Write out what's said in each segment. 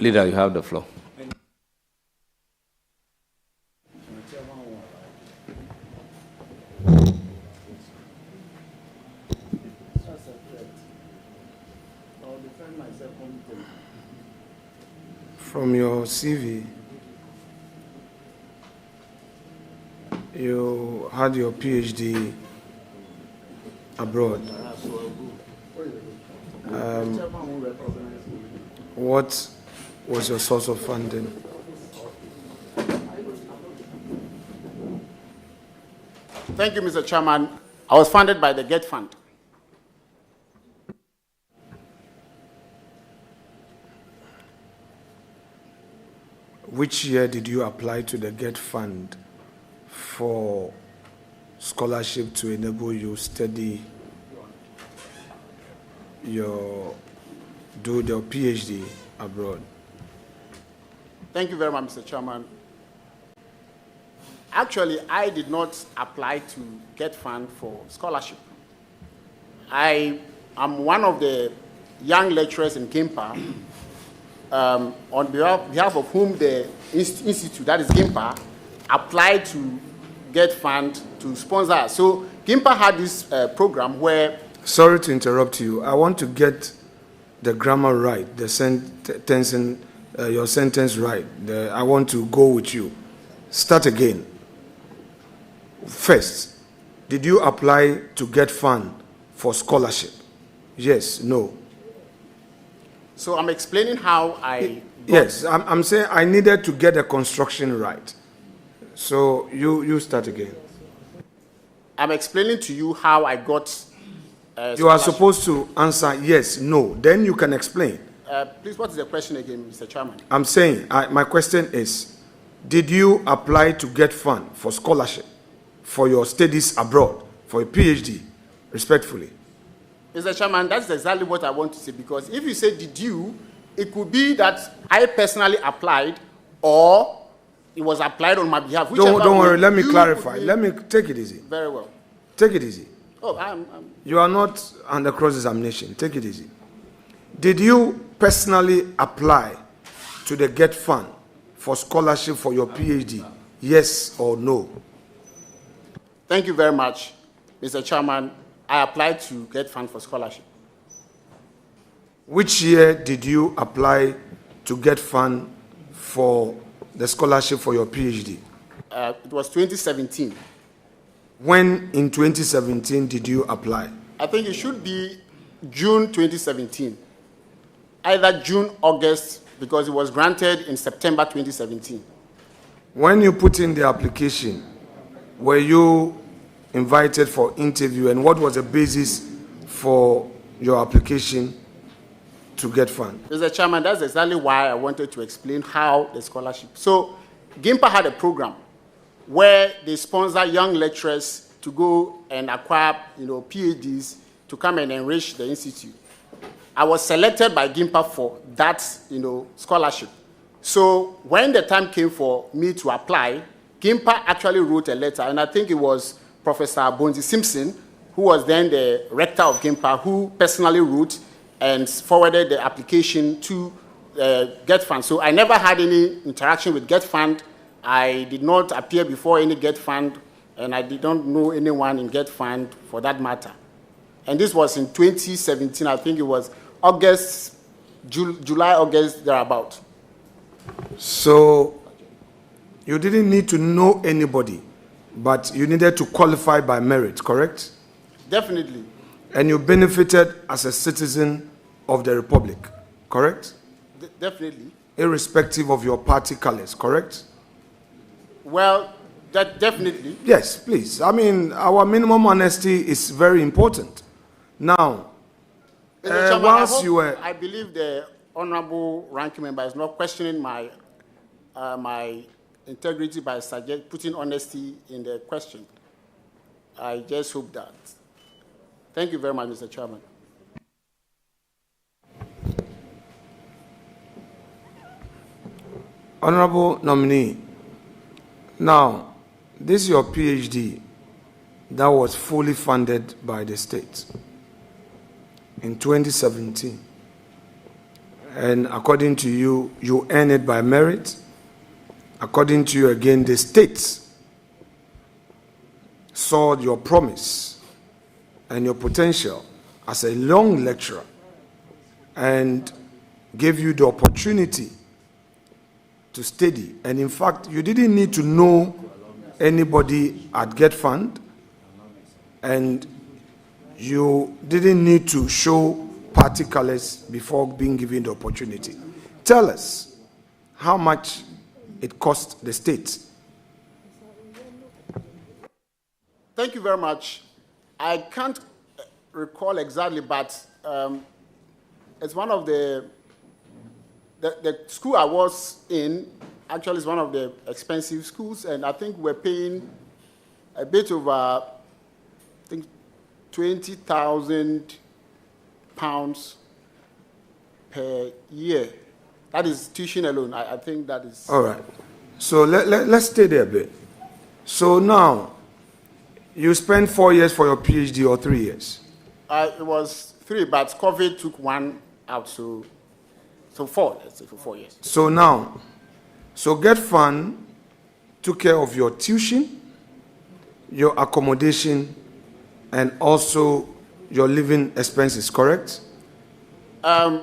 Leader, you have the floor. From your CV, you had your PhD abroad. What was your source of funding? Thank you, Mr. Chairman. I was funded by the GET Fund. Which year did you apply to the GET Fund for scholarship to enable you study do your PhD abroad? Thank you very much, Mr. Chairman. Actually, I did not apply to GET Fund for scholarship. I am one of the young lecturers in GIMPA, on behalf of whom the institute, that is GIMPA, applied to GET Fund to sponsor us. So GIMPA had this program where... Sorry to interrupt you. I want to get the grammar right, the sentence, your sentence right. I want to go with you. Start again. First, did you apply to GET Fund for scholarship? Yes, no. So I'm explaining how I... Yes, I'm saying I needed to get the construction right. So you start again. I'm explaining to you how I got... you are supposed to answer yes, no. Then you can explain. Please, what is the question again, Mr. Chairman? I'm saying, my question is, did you apply to GET Fund for scholarship for your studies abroad, for a PhD, respectfully? Mr. Chairman, that's exactly what I want to say, because if you say did you, it could be that I personally applied or it was applied on my behalf. Don't worry, let me clarify. Let me take it easy. Very well. Take it easy. Oh, You are not under cross-examination. Take it easy. Did you personally apply to the GET Fund for scholarship for your PhD? Yes or no? Thank you very much, Mr. Chairman. I applied to GET Fund for scholarship. Which year did you apply to GET Fund for the scholarship for your PhD? It was 2017. When in 2017 did you apply? I think it should be June 2017. Either June, August, because it was granted in September 2017. When you put in the application, were you invited for interview, and what was the basis for your application to GET Fund? Mr. Chairman, that's exactly why I wanted to explain how the scholarship. So GIMPA had a program where they sponsor young lecturers to go and acquire, PhDs to come and enrich the institute. I was selected by GIMPA for that, scholarship. So when the time came for me to apply, GIMPA actually wrote a letter, and I think it was Professor Bonzi Simpson, who was then the rector of GIMPA, who personally wrote and forwarded the application to GET Fund. So I never had any interaction with GET Fund. I did not appear before any GET Fund, and I did not know anyone in GET Fund for that matter. And this was in 2017. I think it was August, July, August, thereabout. So you didn't need to know anybody, but you needed to qualify by merit, correct? Definitely. And you benefited as a citizen of the Republic, correct? Definitely. Irrespective of your party colors, correct? Well, definitely. Yes, please. I mean, our minimum honesty is very important. Now, once I believe the honorable ranking member is not questioning my my integrity by putting honesty in the question. I just hope that. Thank you very much, Mr. Chairman. Honorable nominee, now, this is your PhD that was fully funded by the state in 2017. And according to you, you earn it by merit. According to you, again, the state saw your promise and your potential as a young lecturer and gave you the opportunity to study. And in fact, you didn't need to know anybody at Get Fund, and you didn't need to show party colors before being given the opportunity. Tell us how much it cost the state. Thank you very much. I can't recall exactly, but it's one of the school I was in actually is one of the expensive schools, and I think we're paying a bit over, I think, £20,000 per year. That is tuition alone. I think that is. All right. So let's stay there a bit. So now, you spent 4 years for your PhD or 3 years? It was 3, but COVID took 1 out, so 4. Let's say for 4 years. So now, Get Fund took care of your tuition, your accommodation, and also your living expenses, correct?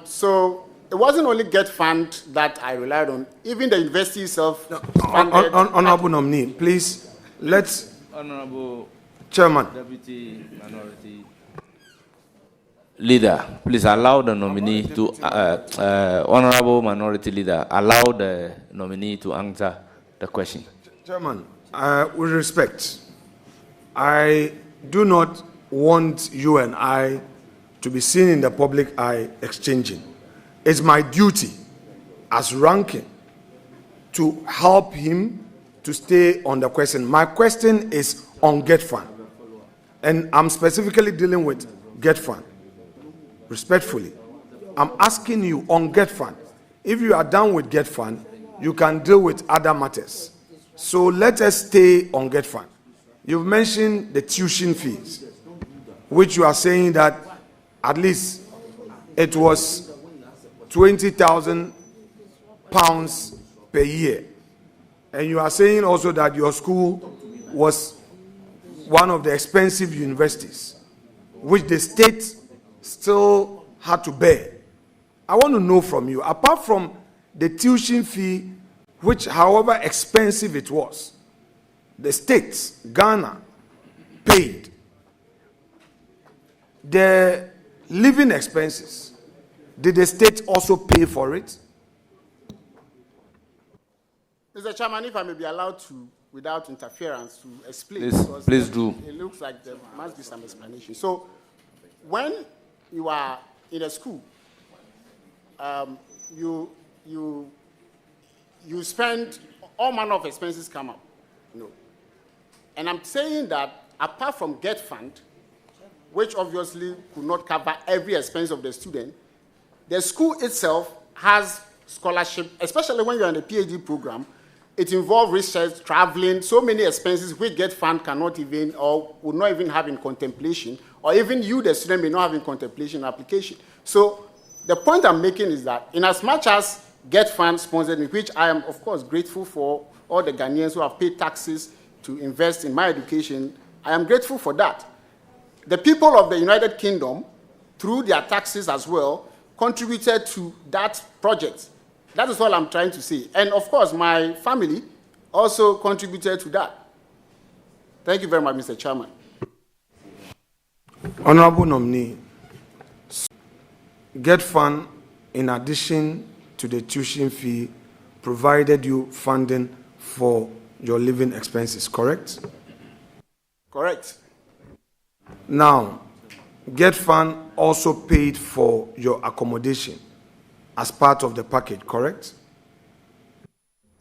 So it wasn't only Get Fund that I relied on. Even the university itself. Honorable Nominee, please, let's. Honorable Chairman. Deputy Minority Leader, please allow the nominee to, Honorable Minority Leader, allow the nominee to answer the question. Chairman, with respect, I do not want you and I to be seen in the public eye exchanging. It's my duty as ranking to help him to stay on the question. My question is on Get Fund, and I'm specifically dealing with Get Fund. Respectfully, I'm asking you on Get Fund. If you are done with Get Fund, you can deal with other matters. So let us stay on Get Fund. You've mentioned the tuition fees, which you are saying that at least it was £20,000 per year. And you are saying also that your school was one of the expensive universities, which the state still had to bear. I want to know from you, apart from the tuition fee, which however expensive it was, the state, Ghana, paid the living expenses. Did the state also pay for it? Mr. Chairman, if I may be allowed to, without interference, to explain. Please do. It looks like there must be some explanation. So, when you are in a school, you spend all manner of expenses come up. No. And I'm saying that apart from Get Fund, which obviously could not cover every expense of the student, the school itself has scholarship, especially when you're in the PhD program. It involves research, traveling, so many expenses which Get Fund cannot even or would not even have in contemplation, or even you, the student, may not have in contemplation application. So the point I'm making is that in as much as Get Fund sponsored me, which I am, of course, grateful for all the Ghanaians who have paid taxes to invest in my education, I am grateful for that. The people of the United Kingdom, through their taxes as well, contributed to that project. That is all I'm trying to say. And of course, my family also contributed to that. Thank you very much, Mr. Chairman. Honorable Nominee, Get Fund, in addition to the tuition fee, provided you funding for your living expenses, correct? Correct. Now, Get Fund also paid for your accommodation as part of the package, correct?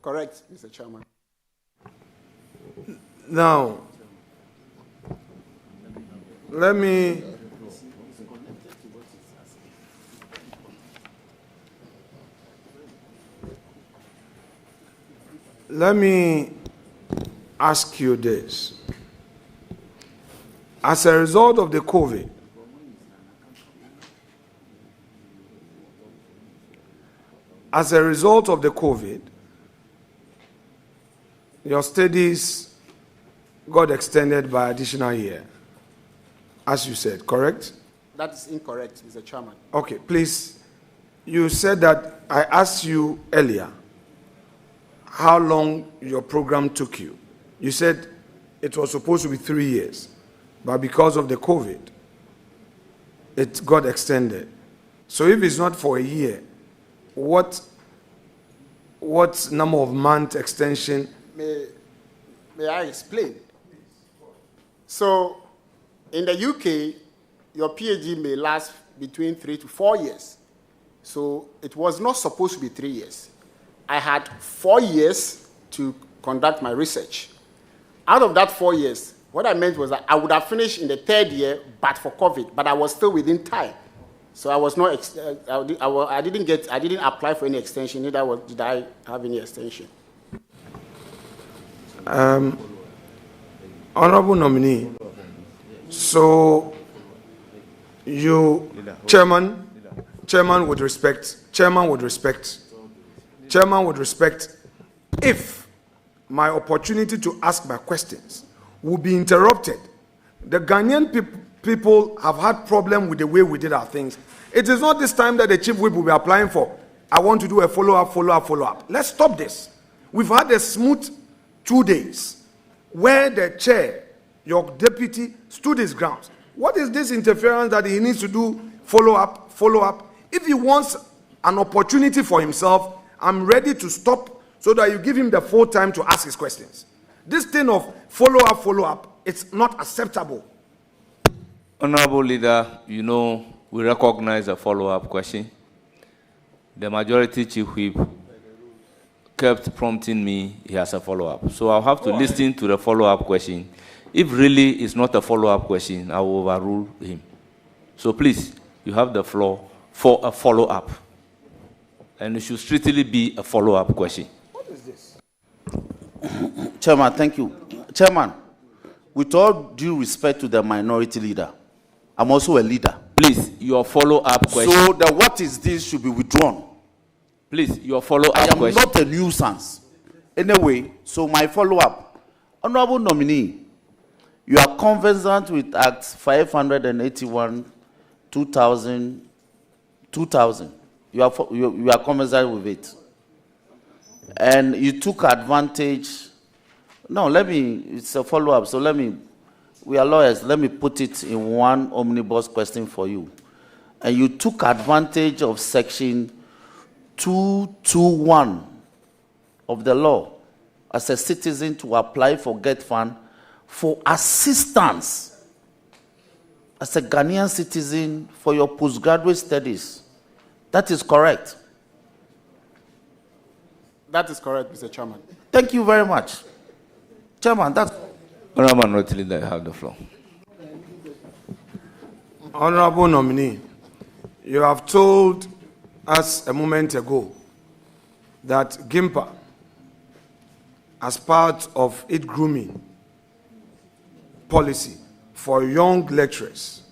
Correct, Mr. Chairman. Now, let me ask you this. As a result of the COVID, as a result of the COVID, your studies got extended by additional year, as you said, correct? That is incorrect, Mr. Chairman. Okay, please. You said that I asked you earlier how long your program took you. You said it was supposed to be 3 years, but because of the COVID, it got extended. So if it's not for a year, what number of month extension? May I explain? So, in the UK, your PhD may last between 3 to 4 years. So, it was not supposed to be 3 years. I had 4 years to conduct my research. Out of that 4 years, what I meant was that I would have finished in the 3rd year, but for COVID, but I was still within time. So I was not, I didn't apply for any extension, neither did I have any extension. Honorable nominee, so you, Chairman would respect if my opportunity to ask my questions would be interrupted. The Ghanaian people have had problem with the way we did our things. It is not this time that the chief whip will be applying for. I want to do a follow-up. Let's stop this. We've had a smooth 2 days where the chair, your deputy, stood his ground. What is this interference that he needs to do follow-up? If he wants an opportunity for himself, I'm ready to stop so that you give him the full time to ask his questions. This thing of follow-up, it's not acceptable. Honorable Leader, you know, we recognize a follow-up question. The majority chief whip kept prompting me, he has a follow-up. So I'll have to listen to the follow-up question. If really it's not a follow-up question, I will overrule him. So please, you have the floor for a follow-up. And it should strictly be a follow-up question. What is this? Chairman, thank you. Chairman, with all due respect to the minority leader, I'm also a leader. Please, your follow-up question. So the what is this should be withdrawn. Please, your follow-up I am question. not a nuisance. Anyway, so my follow-up. Honorable nominee, you are conversant with Act 581, 2000. You are conversant with it. And you took advantage. No, it's a follow-up. So we are lawyers. Let me put it in one omnibus question for you. And you took advantage of Section 221 of the law as a citizen to apply for GET Fund for assistance as a Ghanaian citizen for your postgraduate studies. That is correct. That is correct, Mr. Chairman. Thank you very much. Chairman, that's... Honorable Minority Leader, you have the floor. Honorable nominee, you have told us a moment ago that GIMPA, as part of its grooming policy for young lecturers,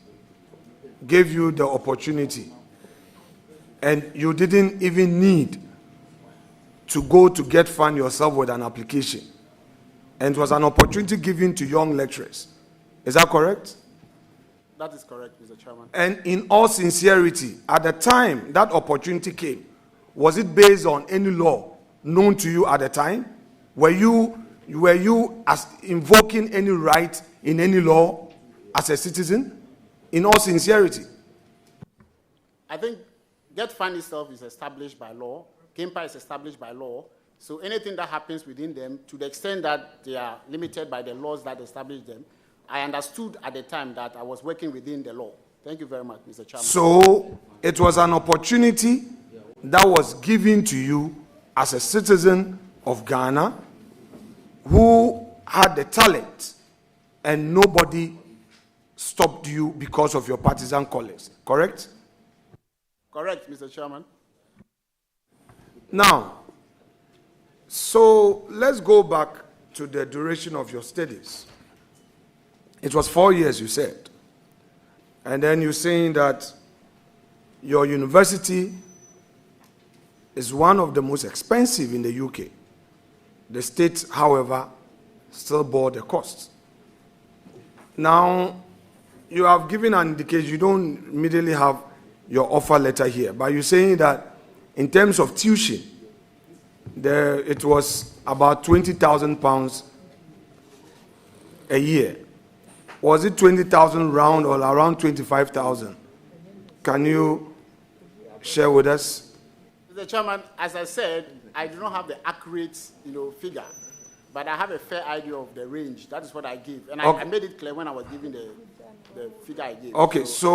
gave you the opportunity and you didn't even need to go to GET Fund yourself with an application. And it was an opportunity given to young lecturers. Is that correct? That is correct, Mr. Chairman. And in all sincerity, at the time that opportunity came, was it based on any law known to you at the time? Were you as invoking any right in any law as a citizen? In all sincerity. I think GET Fund itself is established by law. GIMPA is established by law. So anything that happens within them, to the extent that they are limited by the laws that establish them, I understood at the time that I was working within the law. Thank you very much, Mr. Chairman. So it was an opportunity that was given to you as a citizen of Ghana who had the talent and nobody stopped you because of your partisan colleagues, correct? Correct, Mr. Chairman. Now, so let's go back to the duration of your studies. It was 4 years, you said. And then you're saying that your university is one of the most expensive in the UK. The state, however, still bore the cost. Now, you have given an indication, you don't immediately have your offer letter here, but you're saying that in terms of tuition, it was about £20,000 a year. Was it 20,000 round or around 25,000? Can you share with us? Mr. Chairman, as I said, I do not have the accurate, figure, but I have a fair idea of the range. That is what I give, and okay. I made it clear when I was giving the figure I gave. Okay, so